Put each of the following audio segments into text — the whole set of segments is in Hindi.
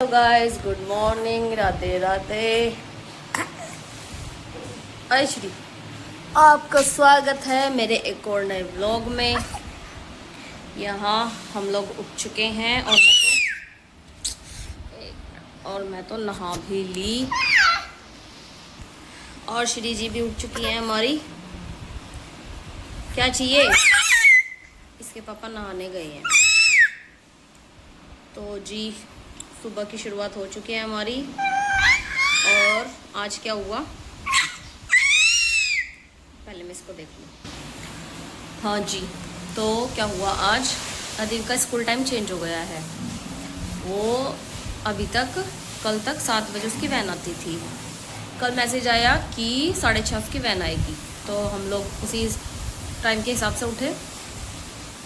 Hello guys, good morning, Radhe Radhe. Shri आपका स्वागत है मेरे एक और नए व्लॉग में। यहाँ हम लोग उठ चुके हैं और मैं तो नहा भी ली और श्री जी भी उठ चुकी हैं हमारी। क्या चाहिए? इसके पापा नहाने गए हैं। तो जी सुबह की शुरुआत हो चुकी है हमारी। और आज क्या हुआ, पहले मैं इसको देख लूँ। हाँ जी, तो क्या हुआ, आज अदिल का स्कूल टाइम चेंज हो गया है। वो अभी तक कल तक 7 बजे उसकी वैन आती थी। कल मैसेज आया कि 6:30 उसकी वैन आएगी। तो हम लोग उसी टाइम के हिसाब से उठे।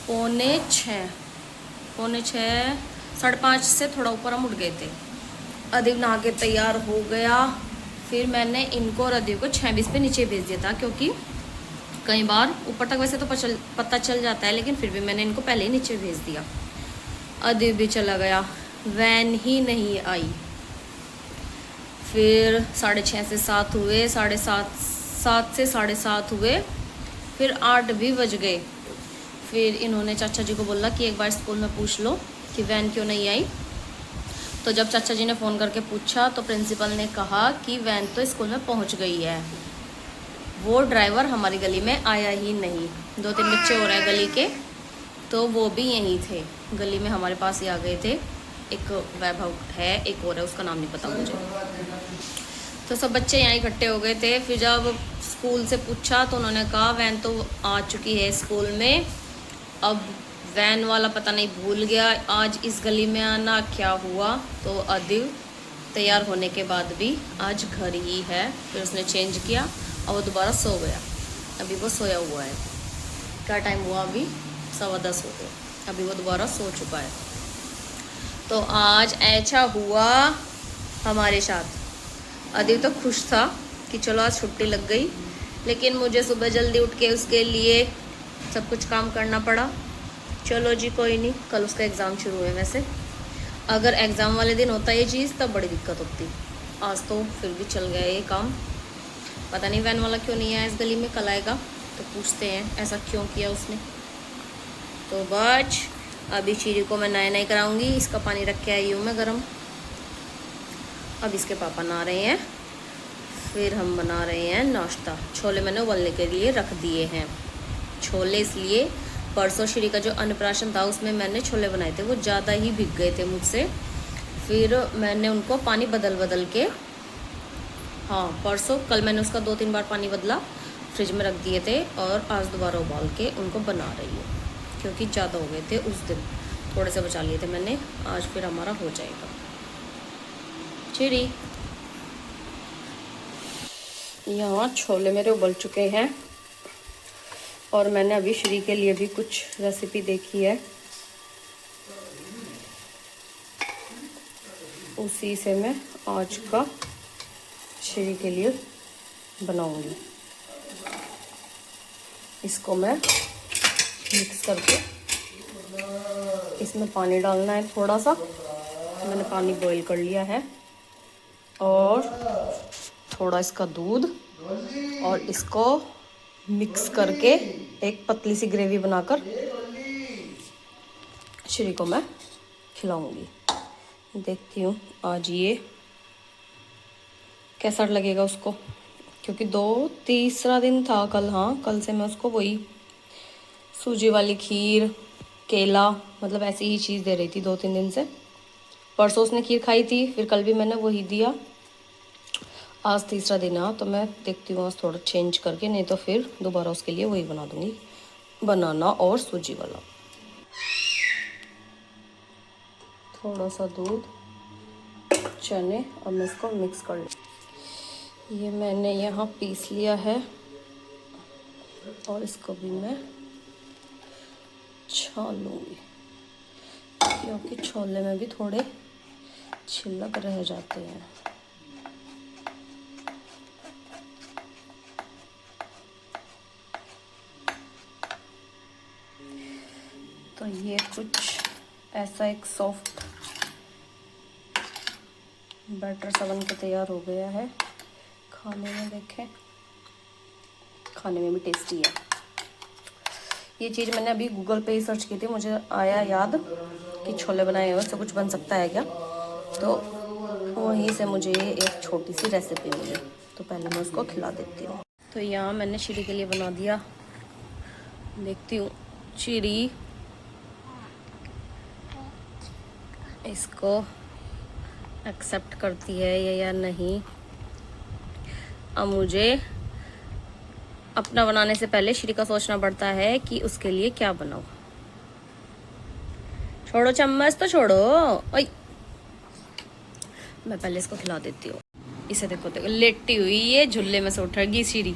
पौने छः 5:30 से थोड़ा ऊपर हम उठ गए थे। अदिल नहा के तैयार हो गया। फिर मैंने इनको और अदिल को 6:20 पे नीचे भेज दिया था, क्योंकि कई बार ऊपर तक वैसे तो पता चल जाता है, लेकिन फिर भी मैंने इनको पहले ही नीचे भेज दिया। अदिल भी चला गया, वैन ही नहीं आई। फिर 6:30 से 7 हुए, 7:30 से 7:30 हुए, फिर 8 भी बज गए। फिर इन्होंने चाचा जी को बोला कि एक बार स्कूल में पूछ लो कि वैन क्यों नहीं आई। तो जब चाचा जी ने फ़ोन करके पूछा तो प्रिंसिपल ने कहा कि वैन तो स्कूल में पहुंच गई है, वो ड्राइवर हमारी गली में आया ही नहीं। 2-3 बच्चे हो रहे हैं गली के, तो वो भी यहीं थे, गली में हमारे पास ही आ गए थे। एक वैभव है, एक और है, उसका नाम नहीं पता मुझे। तो सब बच्चे यहाँ इकट्ठे हो गए थे। फिर जब स्कूल से पूछा तो उन्होंने कहा वैन तो आ चुकी है स्कूल में। अब वैन वाला पता नहीं भूल गया आज इस गली में आना, क्या हुआ। तो अदिल तैयार होने के बाद भी आज घर ही है। फिर उसने चेंज किया और वो दोबारा सो गया। अभी वो सोया हुआ है। क्या टाइम हुआ? अभी 10:15 हो गया। अभी वो दोबारा सो चुका है। तो आज ऐसा हुआ हमारे साथ। अदिल तो खुश था कि चलो आज छुट्टी लग गई, लेकिन मुझे सुबह जल्दी उठ के उसके लिए सब कुछ काम करना पड़ा। चलो जी कोई नहीं, कल उसका एग्ज़ाम शुरू है। वैसे अगर एग्ज़ाम वाले दिन होता ये चीज़ तब बड़ी दिक्कत होती। आज तो फिर भी चल गया ये काम। पता नहीं वैन वाला क्यों नहीं आया इस गली में, कल आएगा तो पूछते हैं ऐसा क्यों किया उसने। तो बच अभी चीरी को मैं नए कराऊंगी। इसका पानी रख के आई हूँ मैं गरम। अब इसके पापा नहा रहे हैं। फिर हम बना रहे हैं नाश्ता। छोले मैंने उबलने के लिए रख दिए हैं। छोले इसलिए, परसों श्री का जो अन्नप्राशन था उसमें मैंने छोले बनाए थे, वो ज़्यादा ही भीग गए थे मुझसे। फिर मैंने उनको पानी बदल के, हाँ परसों, कल मैंने उसका 2-3 बार पानी बदला, फ्रिज में रख दिए थे। और आज दोबारा उबाल के उनको बना रही हूँ, क्योंकि ज़्यादा हो गए थे उस दिन। थोड़े से बचा लिए थे मैंने, आज फिर हमारा हो जाएगा। चिड़ी, यहाँ छोले मेरे उबल चुके हैं और मैंने अभी श्री के लिए भी कुछ रेसिपी देखी है, उसी से मैं आज का श्री के लिए बनाऊंगी। इसको मैं मिक्स करके, इसमें पानी डालना है थोड़ा सा। मैंने पानी बॉईल कर लिया है और थोड़ा इसका दूध, और इसको मिक्स करके एक पतली सी ग्रेवी बनाकर श्री को मैं खिलाऊंगी। देखती हूँ आज ये कैसा लगेगा उसको, क्योंकि 2-3 दिन था कल। हाँ कल से मैं उसको वही सूजी वाली खीर, केला, मतलब ऐसी ही चीज़ दे रही थी 2-3 दिन से। परसों उसने खीर खाई थी, फिर कल भी मैंने वही दिया। आज 3रा दिन है, तो मैं देखती हूँ आज थोड़ा चेंज करके, नहीं तो फिर दोबारा उसके लिए वही बना दूँगी, बनाना और सूजी वाला। थोड़ा सा दूध, चने, अब मैं इसको मिक्स कर लूँ। ये मैंने यहाँ पीस लिया है और इसको भी मैं छान लूँगी, क्योंकि छोले में भी थोड़े छिलक रह जाते हैं। तो ये कुछ ऐसा एक सॉफ्ट बैटर सा बन के तैयार हो गया है। खाने में देखें, खाने में भी टेस्टी है। ये चीज़ मैंने अभी गूगल पे ही सर्च की थी, मुझे आया याद कि छोले बनाए हुए उससे कुछ बन सकता है क्या, तो वहीं से मुझे एक छोटी सी रेसिपी मिली, तो पहले मैं उसको खिला देती हूँ। तो यहाँ मैंने शीरी के लिए बना दिया, देखती हूँ शीरी इसको एक्सेप्ट करती है या नहीं। अब मुझे अपना बनाने से पहले शीरी का सोचना पड़ता है कि उसके लिए क्या बनाऊँ। छोड़ो चम्मच तो छोड़ो, ओए मैं पहले इसको खिला देती हूँ। इसे देखो देखो लेटी हुई ये झुल्ले में से उठेगी शीरी,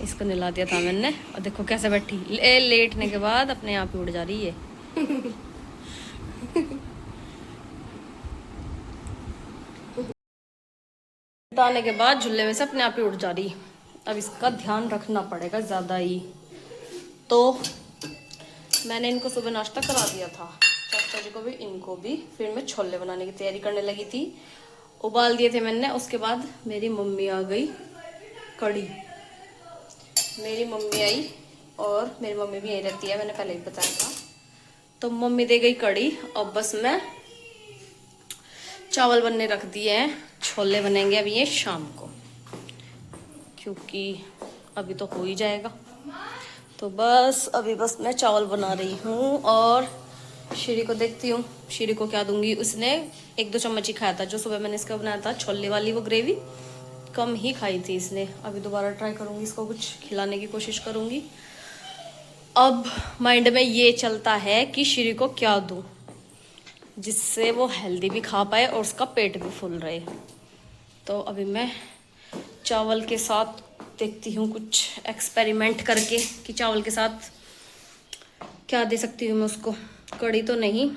इसको नहला दिया था मैंने और देखो कैसे बैठी, लेटने के बाद अपने आप ही उड़ जा रही है। उठाने के बाद झुल्ले में से अपने आप ही उड़ जा रही। अब इसका ध्यान रखना पड़ेगा ज़्यादा ही। तो मैंने इनको सुबह नाश्ता करा दिया था, चाचा जी को भी इनको भी। फिर मैं छोले बनाने की तैयारी करने लगी थी, उबाल दिए थे मैंने। उसके बाद मेरी मम्मी आ गई, कड़ी मेरी मम्मी आई, और मेरी मम्मी भी यहीं रहती है, मैंने पहले ही बताया था। तो मम्मी दे गई कड़ी, और बस मैं चावल बनने रख दिए हैं। छोले बनेंगे अभी ये शाम को, क्योंकि अभी तो हो ही जाएगा। तो बस अभी बस मैं चावल बना रही हूँ, और शीरी को देखती हूँ शीरी को क्या दूंगी। उसने 1-2 चम्मच ही खाया था, जो सुबह मैंने इसका बनाया था छोले वाली वो ग्रेवी, कम ही खाई थी इसने। अभी दोबारा ट्राई करूँगी, इसको कुछ खिलाने की कोशिश करूँगी। अब माइंड में ये चलता है कि शीरी को क्या दूँ जिससे वो हेल्दी भी खा पाए और उसका पेट भी फुल रहे। तो अभी मैं चावल के साथ देखती हूँ कुछ एक्सपेरिमेंट करके कि चावल के साथ क्या दे सकती हूँ मैं उसको। कड़ी तो नहीं,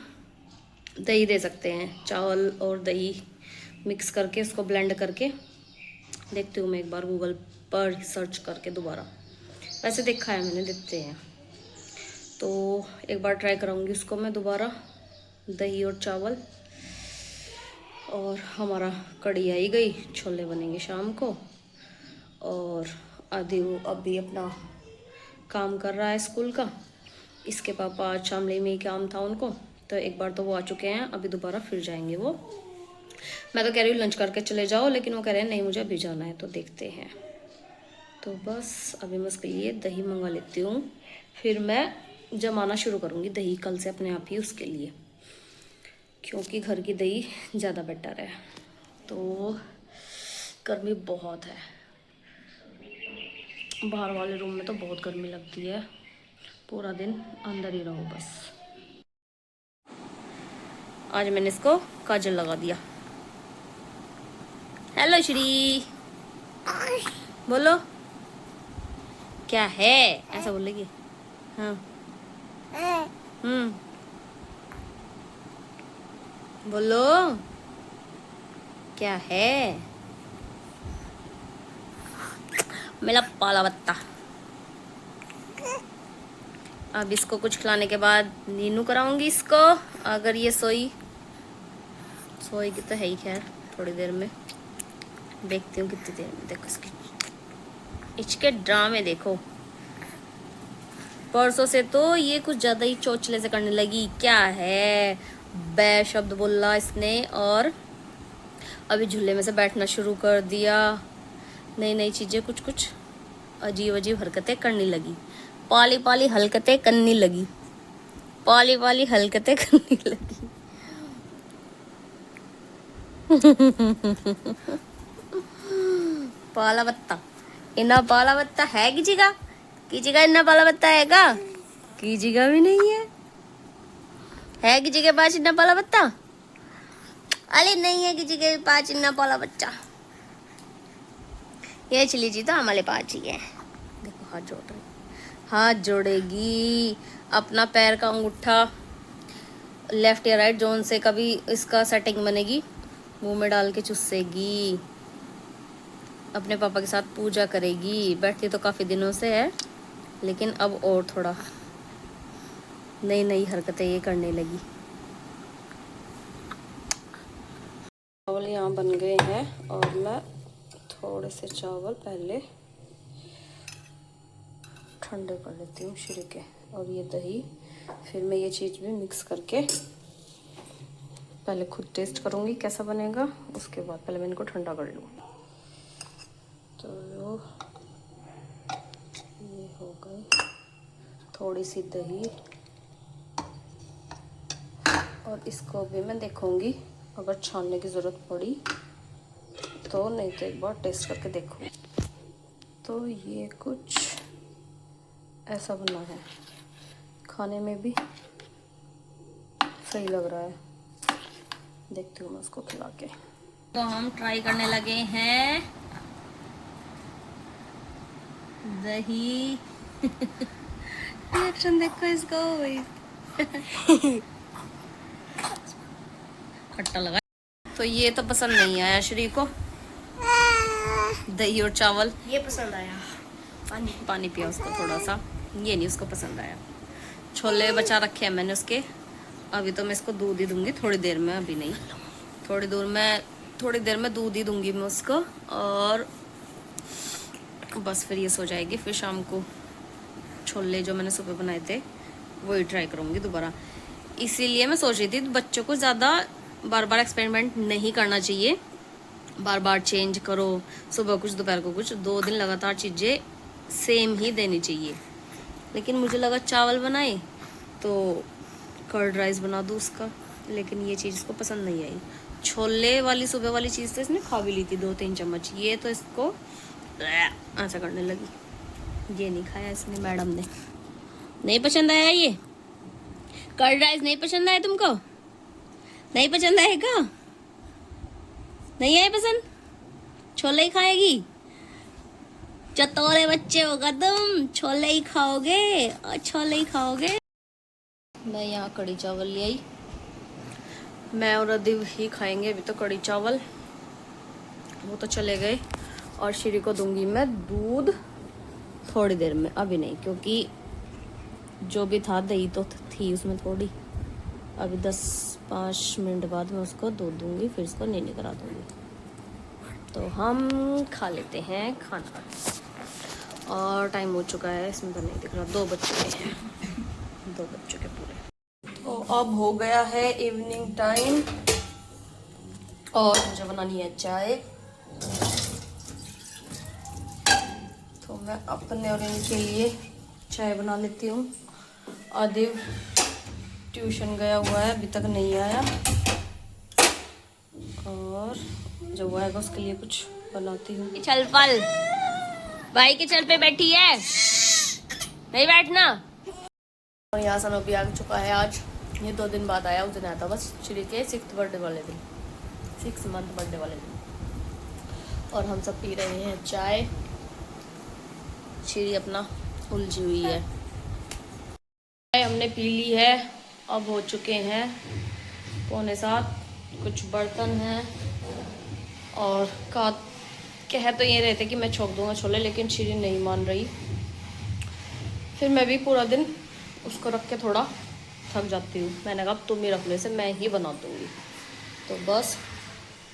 दही दे सकते हैं, चावल और दही मिक्स करके उसको ब्लेंड करके देखती हूँ मैं एक बार गूगल पर सर्च करके दोबारा। वैसे देखा है मैंने, देखते हैं। तो एक बार ट्राई कराऊंगी उसको मैं दोबारा, दही और चावल। और हमारा कड़ी आई गई, छोले बनेंगे शाम को। और आदि वो अभी अपना काम कर रहा है स्कूल का। इसके पापा आज शामली में ही काम था उनको, तो एक बार तो वो आ चुके हैं, अभी दोबारा फिर जाएंगे वो। मैं तो कह रही हूँ लंच करके चले जाओ, लेकिन वो कह रहे हैं नहीं मुझे अभी जाना है, तो देखते हैं। तो बस अभी मैं उसके लिए दही मंगा लेती हूँ, फिर मैं जमाना शुरू करूँगी दही कल से अपने आप ही उसके लिए, क्योंकि घर की दही ज़्यादा बेटर है। तो गर्मी बहुत है, बाहर वाले रूम में तो बहुत गर्मी लगती है, पूरा दिन अंदर ही रहो बस। आज मैंने इसको काजल लगा दिया। हेलो श्री, बोलो क्या है, ऐसा बोलेगी। हाँ बोलो क्या है। मेरा पाला बत्ता। अब इसको कुछ खिलाने के बाद नीनू कराऊंगी इसको। अगर ये सोएगी तो है ही, खैर थोड़ी देर में देखती हूँ कितनी देर में। देखो इसके ड्रामे देखो, परसों से तो ये कुछ ज्यादा ही चोचले से करने लगी। क्या है, बै शब्द बोला इसने, और अभी झूले में से बैठना शुरू कर दिया। नई नई चीजें, कुछ कुछ अजीब अजीब हरकतें करने लगी, पाली पाली हरकतें करने लगी, पाली पाली हरकतें करने लगी। पाला बत्ता, इना पाला बत्ता है किसी का इतना पाला बत्ता हैगा, किसी का भी नहीं है किसी के पास इतना पाला बत्ता। अरे नहीं है किसी के पास इतना पाला बच्चा। ये चली जी तो हमारे पास ही है। देखो हाथ जोड़ रही, हाथ जोड़ेगी। अपना पैर का अंगूठा लेफ्ट या राइट जोन से कभी इसका सेटिंग बनेगी, मुंह में डाल के चुसेगी। अपने पापा के साथ पूजा करेगी। बैठती तो काफ़ी दिनों से है, लेकिन अब और थोड़ा नई नई हरकतें ये करने लगी। चावल यहाँ बन गए हैं और मैं थोड़े से चावल पहले ठंडे कर लेती हूँ श्री के, और ये दही, फिर मैं ये चीज़ भी मिक्स करके पहले खुद टेस्ट करूँगी कैसा बनेगा, उसके बाद पहले मैं इनको ठंडा कर लूँ। तो ये हो गई थोड़ी सी दही, और इसको भी मैं देखूँगी अगर छानने की ज़रूरत पड़ी तो, नहीं तो एक बार टेस्ट करके देखूँ। तो ये कुछ ऐसा बना है, खाने में भी सही लग रहा है। देखती हूँ मैं उसको खिला के। तो हम ट्राई करने लगे हैं दही। रिएक्शन देखो इसको भाई। खट्टा लगा। तो ये तो पसंद नहीं आया श्री को, दही और चावल। ये पसंद आया, पानी पिया उसको थोड़ा सा, ये नहीं उसको पसंद आया। छोले बचा रखे हैं मैंने उसके, अभी तो मैं इसको दूध ही दूंगी थोड़ी देर में, अभी नहीं, थोड़ी देर में दूध ही दूंगी मैं उसको, और बस फिर ये सो जाएगी। फिर शाम को छोले जो मैंने सुबह बनाए थे वही ट्राई करूँगी दोबारा। इसीलिए मैं सोच रही थी बच्चों को ज़्यादा बार बार एक्सपेरिमेंट नहीं करना चाहिए, बार बार चेंज करो, सुबह कुछ दोपहर को कुछ, 2 दिन लगातार चीज़ें सेम ही देनी चाहिए। लेकिन मुझे लगा चावल बनाए तो कर्ड राइस बना दूँ उसका, लेकिन ये चीज़ इसको पसंद नहीं आई। छोले वाली सुबह वाली चीज़ तो इसने खा भी ली थी 2-3 चम्मच, ये तो इसको ऐसा करने लगी, ये नहीं खाया इसने, मैडम ने। नहीं पसंद आया ये कर्ड राइस, नहीं पसंद आया तुमको, नहीं पसंद आएगा, नहीं आए पसंद, छोले ही खाएगी। चतोरे बच्चे होगा तुम, छोले ही खाओगे और छोले ही खाओगे। मैं यहाँ कढ़ी चावल ले आई, मैं और अदिव ही खाएंगे अभी तो कढ़ी चावल, वो तो चले गए। और श्री को दूंगी मैं दूध थोड़ी देर में, अभी नहीं, क्योंकि जो भी था दही तो थी उसमें थोड़ी, अभी 10-5 मिनट बाद मैं उसको दूध दूंगी, फिर इसको नीनी करा दूंगी। तो हम खा लेते हैं खाना, और टाइम हो चुका है, इसमें तो नहीं दिख रहा, 2 बज चुके हैं, 2 बज चुके पूरे। तो अब हो गया है इवनिंग टाइम, और मुझे बनानी है चाय। तो मैं अपने और इनके लिए चाय बना लेती हूँ। आदिव ट्यूशन गया हुआ है, अभी तक नहीं आया, और जब आएगा उसके लिए कुछ बनाती हूँ। चल पल भाई के चल पे बैठी है, नहीं बैठना। और यहाँ सनो भी आ चुका है आज, ये 2 दिन बाद आया, उस दिन आया था बस श्री के 6th बर्थडे वाले दिन, 6 मंथ बर्थडे वाले दिन। और हम सब पी रहे हैं चाय, श्री अपना उलझी हुई है। हमने पी ली है, अब हो चुके हैं 6:45, कुछ बर्तन हैं, और कह तो ये रहे थे कि मैं छोक दूंगा छोले, लेकिन श्री नहीं मान रही। फिर मैं भी पूरा दिन उसको रख के थोड़ा थक जाती हूँ, मैंने कहा तुम ही रख ले, से मैं ही बना दूँगी। तो बस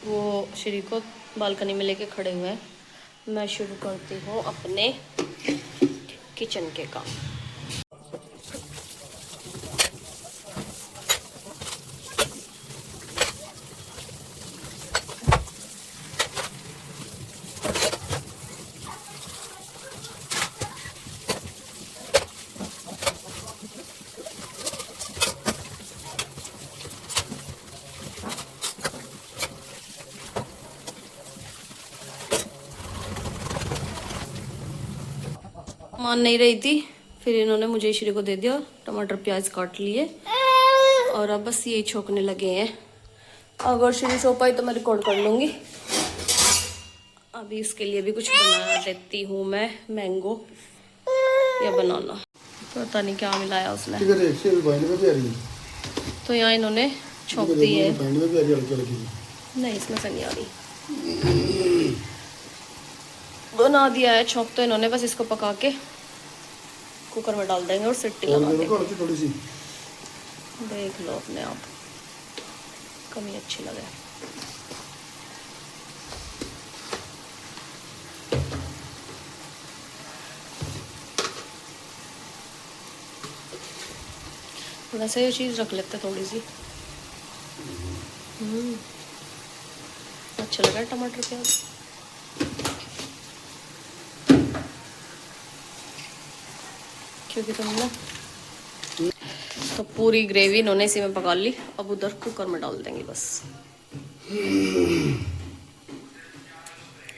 वो श्री को बालकनी में लेके खड़े हुए हैं, मैं शुरू करती हूँ अपने किचन के काम। मान नहीं रही थी, फिर इन्होंने मुझे श्री को दे दिया, टमाटर प्याज काट लिए, और अब बस यही छोकने लगे हैं। अगर श्री सो पाई तो मैं रिकॉर्ड कर लूँगी। अभी इसके लिए भी कुछ बना देती हूँ मैं, मैंगो या बनाना, पता नहीं क्या मिलाया उसने। तो यहाँ इन्होंने छोंक दी है, नहीं इसमें से नहीं आ रही, बना दिया है छोंक तो इन्होंने, बस इसको पका के कुकर में डाल देंगे और सीटी लगा देंगे। देख लो अपने आप, कमी अच्छी लगे। वैसे ये चीज़ रख लेते थोड़ी सी। अच्छा लगा टमाटर प्याज। क्योंकि तुमने तो पूरी ग्रेवी इन्होंने इसी में पका ली। अब उधर कुकर में डाल देंगे बस।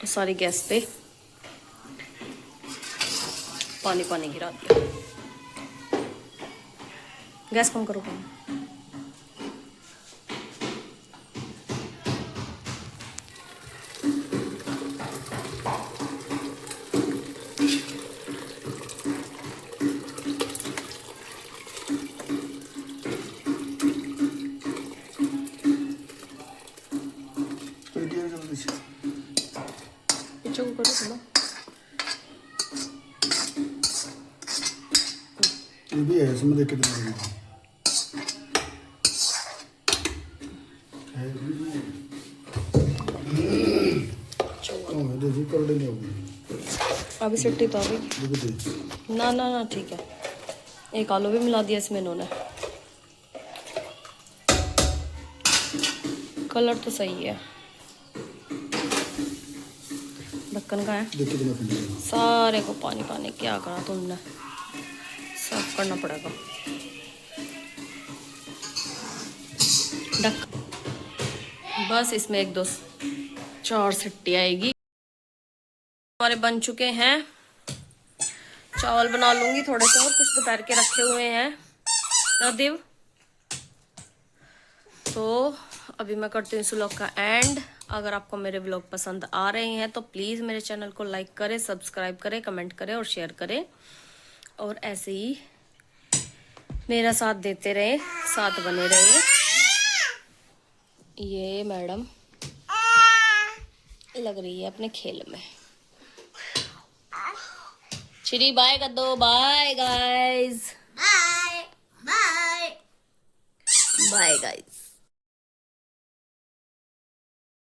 सारी गैस पे पानी पानी गिरा दिया। गैस कम करो पानी। पीछे को करो थोड़ा। ये भी है इसमें, देख के तुम्हारे देखो कर देने होगी अभी सिट्टी तो अभी ना ना ना ठीक है। एक आलू भी मिला दिया इसमें इन्होंने। कलर तो सही है। ढक्कन का है। सारे को पानी पानी क्या करा तुमने, साफ करना पड़ेगा। ढक्कन बस इसमें 1-2-4 सिट्टी आएगी। हमारे बन चुके हैं। चावल बना लूंगी थोड़े से, और कुछ दोपहर के रखे हुए हैं नदीव। तो अभी मैं करती हूँ इस व्लॉग का एंड। अगर आपको मेरे व्लॉग पसंद आ रहे हैं तो प्लीज़ मेरे चैनल को लाइक करें, सब्सक्राइब करें, कमेंट करें और शेयर करें। और ऐसे ही मेरा साथ देते रहे, साथ बने रहे। ये मैडम लग रही है अपने खेल में। श्री बाय कर दो। Bye guys. Bye bye bye guys.